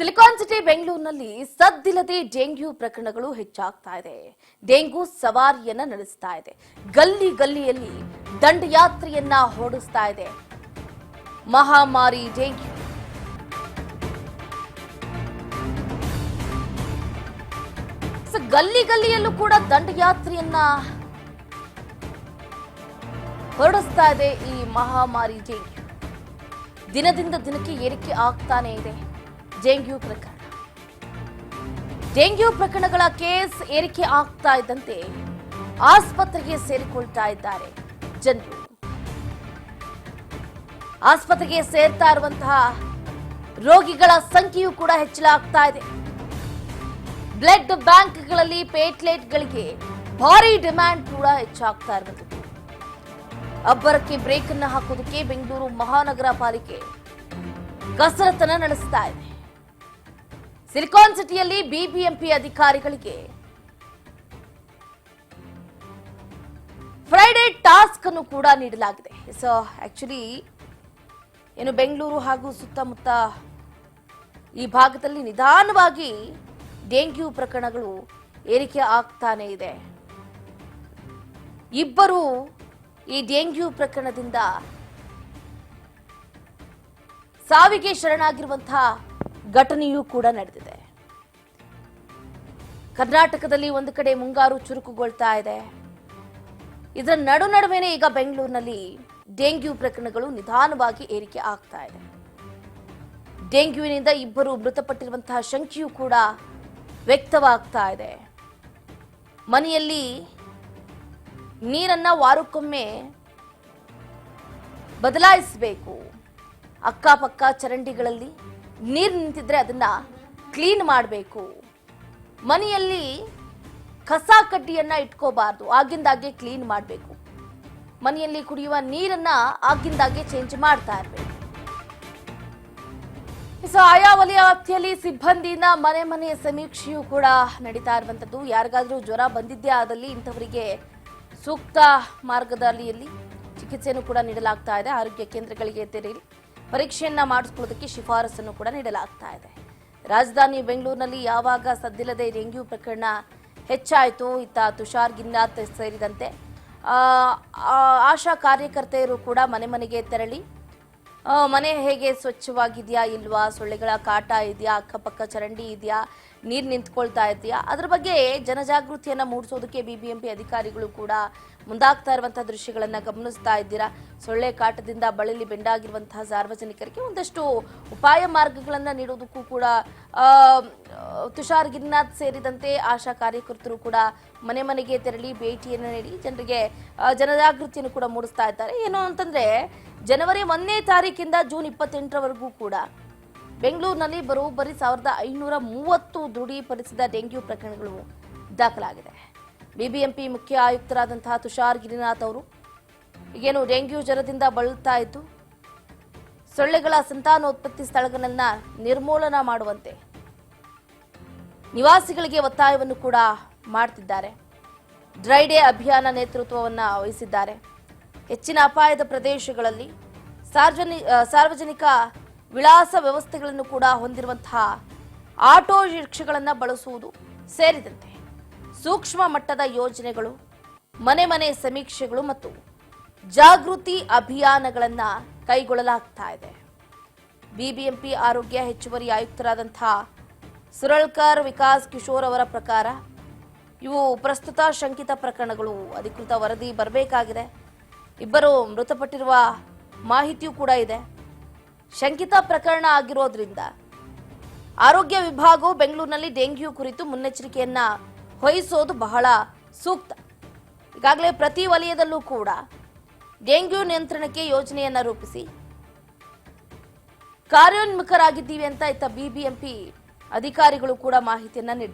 Silicon city ಬೆಂಗಳೂರಿನಲ್ಲಿ ಸದ್ದಿಲ್ಲದೆ dengue ಪ್ರಕರಣಗಳು ಹೆಚ್ಚಾಗ್ತಾ ಇದೆ. ಡೆಂಗ್ಯೂ ಸವಾರಿಯನ್ನ ನಡೆಸ್ತಾ ಇದೆ. ಗಲ್ಲಿ ಗಲ್ಲಿಯಲ್ಲಿ ದಂಡಯಾತ್ರೆಯನ್ನ ಹೊರಡಿಸ್ತಾ ಇದೆ ಮಹಾಮಾರಿ ಡೆಂಗ್ಯೂ. ಗಲ್ಲಿ ಗಲ್ಲಿಯಲ್ಲೂ ಕೂಡ ದಂಡಯಾತ್ರೆಯನ್ನ ಹೊರಡಿಸ್ತಾ ಇದೆ ಈ ಮಹಾಮಾರಿ ಡೆಂಗ್ಯೂ. ದಿನದಿಂದ ದಿನಕ್ಕೆ ಏರಿಕೆ ಆಗ್ತಾನೆ ಇದೆ ಡೆಂಗ್ಯೂ ಪ್ರಕರಣ. ಡೆಂಗ್ಯೂ ಪ್ರಕರಣಗಳ ಕೇಸ್ ಏರಿಕೆ ಆಗ್ತಾ ಇದ್ದಂತೆ ಆಸ್ಪತ್ರೆಗೆ ಸೇರಿಕೊಳ್ತಾ ಇದ್ದಾರೆ ಜನರು. ಆಸ್ಪತ್ರೆಗೆ ಸೇರ್ತಾ ಇರುವಂತಹ ರೋಗಿಗಳ ಸಂಖ್ಯೆಯೂ ಕೂಡ ಹೆಚ್ಚಳಾಗ್ತಾ ಇದೆ. ಬ್ಲಡ್ ಬ್ಯಾಂಕ್ಗಳಲ್ಲಿ ಪ್ಲೇಟ್ಲೆಟ್ಗಳಿಗೆ ಭಾರಿ ಡಿಮ್ಯಾಂಡ್ ಕೂಡ ಹೆಚ್ಚಾಗ್ತಾ ಇರುವಂತದ್ದು. ಅಬ್ಬರಕ್ಕೆ ಬ್ರೇಕ್ ಅನ್ನು ಹಾಕೋದಕ್ಕೆ ಬೆಂಗಳೂರು ಮಹಾನಗರ ಪಾಲಿಕೆ ಕಸರತ್ತನ್ನ ನಡೆಸ್ತಾ ಇದೆ. ಸಿಲಿಕಾನ್ ಸಿಟಿಯಲ್ಲಿ ಬಿಬಿಎಂಪಿ ಅಧಿಕಾರಿಗಳಿಗೆ ಫ್ರೈಡೇ ಟಾಸ್ಕ್ ಅನ್ನು ಕೂಡ ನೀಡಲಾಗಿದೆ. ಸೊ ಆಕ್ಚುಲಿ ಏನು ಬೆಂಗಳೂರು ಹಾಗೂ ಸುತ್ತಮುತ್ತ ಈ ಭಾಗದಲ್ಲಿ ನಿಧಾನವಾಗಿ ಡೆಂಗ್ಯೂ ಪ್ರಕರಣಗಳು ಏರಿಕೆ ಆಗ್ತಾನೆ ಇದೆ. ಇಬ್ಬರು ಈ ಡೆಂಗ್ಯೂ ಪ್ರಕರಣದಿಂದ ಸಾವಿಗೆ ಶರಣಾಗಿರುವಂತಹ ಘಟನೆಯೂ ಕೂಡ ನಡೆದಿದೆ. ಕರ್ನಾಟಕದಲ್ಲಿ ಒಂದು ಕಡೆ ಮುಂಗಾರು ಚುರುಕುಗೊಳ್ತಾ ಇದೆ. ಇದರ ನಡುವೆನೇ ಈಗ ಬೆಂಗಳೂರಿನಲ್ಲಿ ಡೆಂಗ್ಯೂ ಪ್ರಕರಣಗಳು ನಿಧಾನವಾಗಿ ಏರಿಕೆ ಆಗ್ತಾ ಇದೆ. ಡೆಂಗ್ಯೂನಿಂದ ಇಬ್ಬರು ಮೃತಪಟ್ಟಿರುವಂತಹ ಶಂಕೆಯೂ ಕೂಡ ವ್ಯಕ್ತವಾಗ್ತಾ ಇದೆ. ಮನೆಯಲ್ಲಿ ನೀರನ್ನ ವಾರಕ್ಕೊಮ್ಮೆ ಬದಲಾಯಿಸಬೇಕು. ಅಕ್ಕಪಕ್ಕ ಚರಂಡಿಗಳಲ್ಲಿ ನೀರು ನಿಂತಿದ್ರೆ ಅದನ್ನ ಕ್ಲೀನ್ ಮಾಡಬೇಕು. ಮನೆಯಲ್ಲಿ ಕಸ ಕಡ್ಡಿಯನ್ನ ಇಟ್ಕೋಬಾರ್ದು, ಆಗಿಂದಾಗೆ ಕ್ಲೀನ್ ಮಾಡಬೇಕು. ಮನೆಯಲ್ಲಿ ಕುಡಿಯುವ ನೀರನ್ನ ಆಗಿಂದಾಗೆ ಚೇಂಜ್ ಮಾಡ್ತಾ ಇರಬೇಕು. ಆಯಾ ವಲಯ ವ್ಯಾಪ್ತಿಯಲ್ಲಿ ಸಿಬ್ಬಂದಿಯಿಂದ ಮನೆ ಮನೆ ಸಮೀಕ್ಷೆಯೂ ಕೂಡ ನಡೀತಾ ಇರುವಂತದ್ದು. ಯಾರಿಗಾದ್ರೂ ಜ್ವರ ಬಂದಿದ್ದೇ ಆದಲ್ಲಿ ಇಂಥವರಿಗೆ ಸೂಕ್ತ ಮಾರ್ಗದಲ್ಲಿಯಲ್ಲಿ ಚಿಕಿತ್ಸೆಯನ್ನು ಕೂಡ ನೀಡಲಾಗ್ತಾ ಇದೆ. ಆರೋಗ್ಯ ಕೇಂದ್ರಗಳಿಗೆ ತೆರಳಿ ಪರೀಕ್ಷೆಯನ್ನ ಮಾಡಿಸ್ಕೊಳ್ಳೋದಕ್ಕೆ ಶಿಫಾರಸನ್ನು ಕೂಡ ನೀಡಲಾಗ್ತಾ ಇದೆ. ರಾಜಧಾನಿ ಬೆಂಗಳೂರಿನಲ್ಲಿ ಯಾವಾಗ ಸದ್ದಿಲ್ಲದೆ ಡೆಂಗ್ಯೂ ಪ್ರಕರಣ ಹೆಚ್ಚಾಯಿತು, ಇತ್ತ ತುಷಾರ್ ಗಿನ್ನಾಥ್ ಸೇರಿದಂತೆ ಆಶಾ ಕಾರ್ಯಕರ್ತೆಯರು ಕೂಡ ಮನೆ ಮನೆಗೆ ತೆರಳಿ ಮನೆ ಹೇಗೆ ಸ್ವಚ್ಛವಾಗಿದೆಯಾ ಇಲ್ವಾ, ಸೊಳ್ಳೆಗಳ ಕಾಟ ಇದೆಯಾ, ಅಕ್ಕಪಕ್ಕ ಚರಂಡಿ ಇದೆಯಾ, ನೀರು ನಿಂತ್ಕೊಳ್ತಾ ಇದೆಯಾ, ಅದ್ರ ಬಗ್ಗೆ ಜನಜಾಗೃತಿಯನ್ನ ಮೂಡಿಸೋದಕ್ಕೆ ಬಿಬಿಎಂಪಿ ಅಧಿಕಾರಿಗಳು ಕೂಡ ಮುಂದಾಗ್ತಾ ಇರುವಂತಹ ದೃಶ್ಯಗಳನ್ನ ಗಮನಿಸ್ತಾ ಇದ್ದೀರಾ. ಸೊಳ್ಳೆ ಕಾಟದಿಂದ ಬಳಲಿ ಬೆಂಡಾಗಿರುವಂತಹ ಸಾರ್ವಜನಿಕರಿಗೆ ಒಂದಷ್ಟು ಉಪಾಯ ಮಾರ್ಗಗಳನ್ನ ನೀಡೋದಕ್ಕೂ ಕೂಡ ತುಷಾರ್ ಗಿನ್ನಾಥ್ ಸೇರಿದಂತೆ ಆಶಾ ಕಾರ್ಯಕರ್ತರು ಕೂಡ ಮನೆ ಮನೆಗೆ ತೆರಳಿ ಭೇಟಿಯನ್ನು ನೀಡಿ ಜನರಿಗೆ ಜನಜಾಗೃತಿಯನ್ನು ಕೂಡ ಮೂಡಿಸ್ತಾ ಇದ್ದಾರೆ. ಏನು ಅಂತಂದ್ರೆ ಜನವರಿ 1ನೇ ತಾರೀಕಿಂದ ಜೂನ್ 28ರವರೆಗೂ ಕೂಡ ಬೆಂಗಳೂರಿನಲ್ಲಿ ಬರೋಬ್ಬರಿ 1530 ದೃಢೀಕರಿಸಿದ ಡೆಂಗ್ಯೂ ಪ್ರಕರಣಗಳು ದಾಖಲಾಗಿದೆ. ಬಿಬಿಎಂಪಿ ಮುಖ್ಯ ಆಯುಕ್ತರಾದಂತಹ ತುಷಾರ್ ಗಿರಿನಾಥ್ ಅವರು ಈಗೇನು ಡೆಂಗ್ಯೂ ಜ್ವರದಿಂದ ಬಳಲ್ತಾ ಇದ್ದು ಸೊಳ್ಳೆಗಳ ಸಂತಾನೋತ್ಪತ್ತಿ ಸ್ಥಳಗಳನ್ನ ನಿರ್ಮೂಲನ ಮಾಡುವಂತೆ ನಿವಾಸಿಗಳಿಗೆ ಒತ್ತಾಯವನ್ನು ಕೂಡ ಮಾಡ್ತಿದ್ದಾರೆ. ಡ್ರೈ ಡೇ ಅಭಿಯಾನ ನೇತೃತ್ವವನ್ನು ವಹಿಸಿದ್ದಾರೆ. ಹೆಚ್ಚಿನ ಅಪಾಯದ ಪ್ರದೇಶಗಳಲ್ಲಿ ಸಾರ್ವಜನಿಕ ವಿಳಾಸ ವ್ಯವಸ್ಥೆಗಳನ್ನು ಕೂಡ ಹೊಂದಿರುವಂತಹ ಆಟೋ ರಿಕ್ಷಾಗಳನ್ನು ಬಳಸುವುದು ಸೇರಿದಂತೆ ಸೂಕ್ಷ್ಮ ಮಟ್ಟದ ಯೋಜನೆಗಳು, ಮನೆ ಮನೆ ಸಮೀಕ್ಷೆಗಳು ಮತ್ತು ಜಾಗೃತಿ ಅಭಿಯಾನಗಳನ್ನು ಕೈಗೊಳ್ಳಲಾಗ್ತಾ ಇದೆ. ಬಿಬಿಎಂಪಿ ಆರೋಗ್ಯ ಹೆಚ್ಚುವರಿ ಆಯುಕ್ತರಾದಂತಹ ಸುರಳ್ಕರ್ ವಿಕಾಸ್ ಕಿಶೋರ್ ಅವರ ಪ್ರಕಾರ ಇವು ಪ್ರಸ್ತುತ ಶಂಕಿತ ಪ್ರಕರಣಗಳು. ಅಧಿಕೃತ ವರದಿ ಬರಬೇಕಾಗಿದೆ. ಇಬ್ಬರು ಮೃತಪಟ್ಟಿರುವ ಮಾಹಿತಿಯೂ ಕೂಡ ಇದೆ. ಶಂಕಿತ ಪ್ರಕರಣ ಆಗಿರೋದ್ರಿಂದ ಆರೋಗ್ಯ ವಿಭಾಗವು ಬೆಂಗಳೂರಿನಲ್ಲಿ ಡೆಂಗ್ಯೂ ಕುರಿತು ಮುನ್ನೆಚ್ಚರಿಕೆಯನ್ನ ವಹಿಸೋದು ಬಹಳ ಸೂಕ್ತ. ಈಗಾಗಲೇ ಪ್ರತಿ ವಲಯದಲ್ಲೂ ಕೂಡ ಡೆಂಗ್ಯೂ ನಿಯಂತ್ರಣಕ್ಕೆ ಯೋಜನೆಯನ್ನ ರೂಪಿಸಿ ಕಾರ್ಯೋನ್ಮುಖರಾಗಿದ್ದೀವಿ ಅಂತ ಇತ್ತ ಬಿಬಿಎಂಪಿ ಅಧಿಕಾರಿಗಳು ಕೂಡ ಮಾಹಿತಿಯನ್ನ ನೀಡಿದ್ದಾರೆ.